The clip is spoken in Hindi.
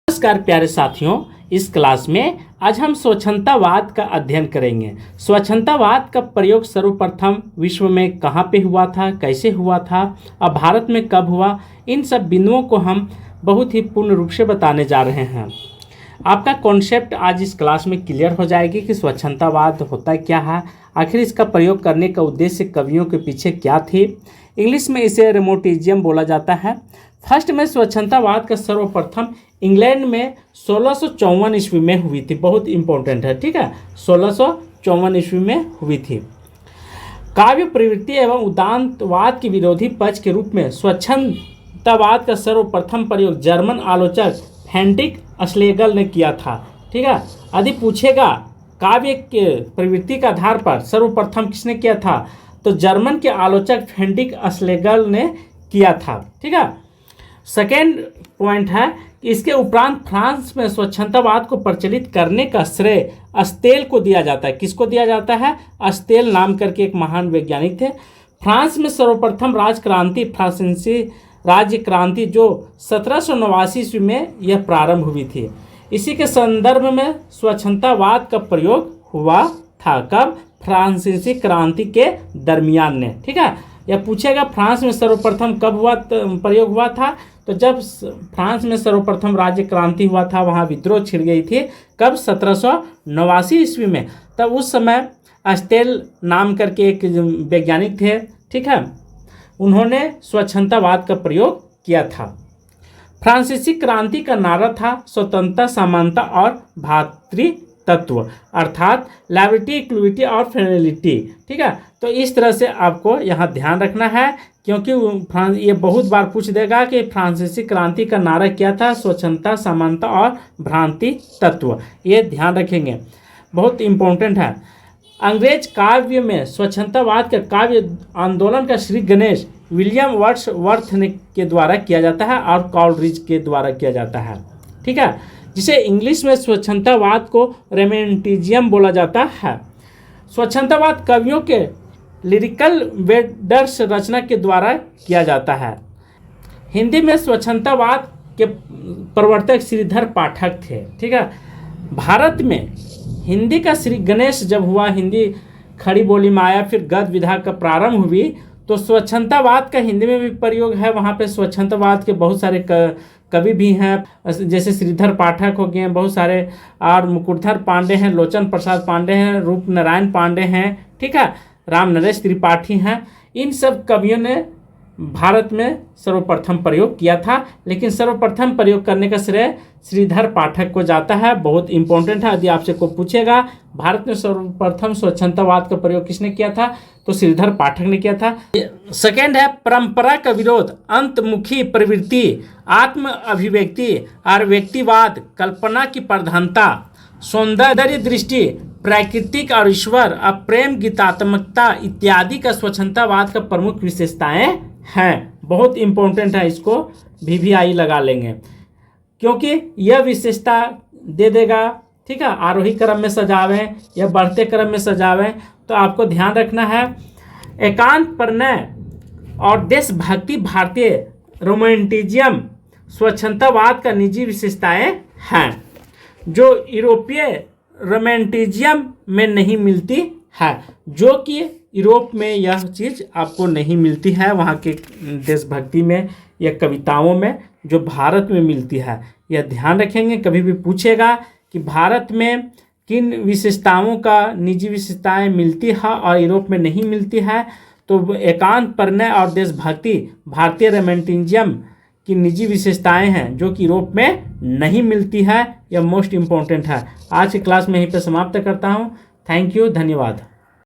नमस्कार प्यारे साथियों, इस क्लास में आज हम स्वच्छंदतावाद का अध्ययन करेंगे। स्वच्छंदतावाद का प्रयोग सर्वप्रथम विश्व में कहाँ पे हुआ था, कैसे हुआ था और भारत में कब हुआ, इन सब बिंदुओं को हम बहुत ही पूर्ण रूप से बताने जा रहे हैं। आपका कॉन्सेप्ट आज इस क्लास में क्लियर हो जाएगी कि स्वच्छंदतावाद होता क्या है, आखिर इसका प्रयोग करने का उद्देश्य कवियों के पीछे क्या थी। इंग्लिश में इसे रोमांटिसिज्म बोला जाता है। फर्स्ट में स्वच्छंदतावाद का सर्वप्रथम इंग्लैंड में 1654 ईस्वी में हुई थी। बहुत इंपॉर्टेंट है, ठीक है, 1654 ईस्वी में हुई थी। काव्य प्रवृत्ति एवं उदारवाद के विरोधी पक्ष के रूप में स्वच्छंदतावाद का सर्वप्रथम प्रयोग जर्मन आलोचक फ्रेडरिक श्लेगल ने किया था। ठीक है, यदि पूछेगा काव्य के प्रवृत्ति के आधार पर सर्वप्रथम किसने किया था, तो जर्मन के आलोचक फ्रेडरिक श्लेगल ने किया था। ठीक है, सेकेंड पॉइंट है कि इसके उपरांत फ्रांस में स्वच्छंदतावाद को प्रचलित करने का श्रेय अस्तेल को दिया जाता है। किसको दिया जाता है? अस्तेल नाम करके एक महान वैज्ञानिक थे। फ्रांस में सर्वप्रथम राजक्रांति, फ्रांसीसी राज्य क्रांति, जो 1789 ईस्वी में यह प्रारंभ हुई थी। इसी के संदर्भ में स्वच्छंदतावाद का प्रयोग हुआ था। कब? फ्रांसीसी क्रांति के दरमियान ने। ठीक है, यह पूछेगा फ्रांस में सर्वप्रथम कब हुआ, प्रयोग हुआ था, तो जब फ्रांस में सर्वप्रथम राज्य क्रांति हुआ था, वहाँ विद्रोह छिड़ गई थी। कब? 1789 ईस्वी में। तब उस समय अस्तेल नाम करके एक वैज्ञानिक थे, ठीक है, उन्होंने स्वच्छंदतावाद का प्रयोग किया था। फ्रांसीसी क्रांति का नारा था स्वतंत्रता, समानता और भ्रातृत्व, अर्थात लिबर्टी, इक्वलिटी और फ्रेटर्निटी। ठीक है, तो इस तरह से आपको यहाँ ध्यान रखना है, क्योंकि ये बहुत बार पूछ देगा कि फ्रांसीसी क्रांति का नारा क्या था, स्वच्छंदता, समानता और भ्रातृत्व। ये ध्यान रखेंगे, बहुत इम्पोर्टेंट है। अंग्रेज काव्य में स्वच्छंदतावाद का काव्य आंदोलन का श्री गणेश विलियम वर्ड्सवर्थ के द्वारा किया जाता है और कॉलरिज के द्वारा किया जाता है। ठीक है, जिसे इंग्लिश में स्वच्छंदतावाद को रोमांटिसिज्म बोला जाता है। स्वच्छंदतावाद कवियों के लिरिकल वेडर्स रचना के द्वारा किया जाता है। हिंदी में स्वच्छंदतावाद के प्रवर्तक श्रीधर पाठक थे। ठीक है, भारत में हिंदी का श्री गणेश जब हुआ, हिंदी खड़ी बोली में आया, फिर गद्य विधा का प्रारंभ हुई, तो स्वच्छंदतावाद का हिंदी में भी प्रयोग है। वहाँ पे स्वच्छंदतावाद के बहुत सारे कवि भी हैं, जैसे श्रीधर पाठक हो गए, बहुत सारे, और मुकुटधर पांडे हैं, लोचन प्रसाद पांडे हैं, रूप नारायण पांडे हैं, ठीक है, राम नरेश त्रिपाठी हैं। इन सब कवियों ने भारत में सर्वप्रथम प्रयोग किया था, लेकिन सर्वप्रथम प्रयोग करने का श्रेय श्रीधर पाठक को जाता है। बहुत इंपॉर्टेंट है, यदि आपसे को पूछेगा भारत में सर्वप्रथम स्वच्छंदतावाद का प्रयोग किसने किया था, तो श्रीधर पाठक ने किया था। सेकेंड है परंपरा का विरोध, अंतमुखी प्रवृत्ति, आत्म अभिव्यक्ति और व्यक्तिवाद, कल्पना की प्रधानता, सौंदर्य दृष्टि, प्राकृतिक और ईश्वर, प्रेम, गीतात्मकता इत्यादि का स्वच्छंदतावाद का प्रमुख विशेषताएं हैं। बहुत इंपॉर्टेंट है, इसको VVI लगा लेंगे, क्योंकि यह विशेषता दे देगा। ठीक है, आरोही क्रम में सजावें या बढ़ते क्रम में सजावें, तो आपको ध्यान रखना है। एकांत प्रणय और देशभक्ति भारतीय रोमांटिसिज्म स्वच्छंदतावाद का निजी विशेषताएं हैं, जो यूरोपीय रोमांटिसिज्म में नहीं मिलती है, जो कि यूरोप में यह चीज़ आपको नहीं मिलती है, वहाँ के देशभक्ति में या कविताओं में, जो भारत में मिलती है। यह ध्यान रखेंगे, कभी भी पूछेगा कि भारत में किन विशेषताओं का निजी विशेषताएं मिलती है और यूरोप में नहीं मिलती है, तो एकांत प्रणय और देशभक्ति भारतीय रोमांटिसिज्म की निजी विशेषताएं हैं, जो कि यूरोप में नहीं मिलती है। यह मोस्ट इम्पोर्टेंट है। आज की क्लास में यहीं पर समाप्त करता हूँ। थैंक यू, धन्यवाद।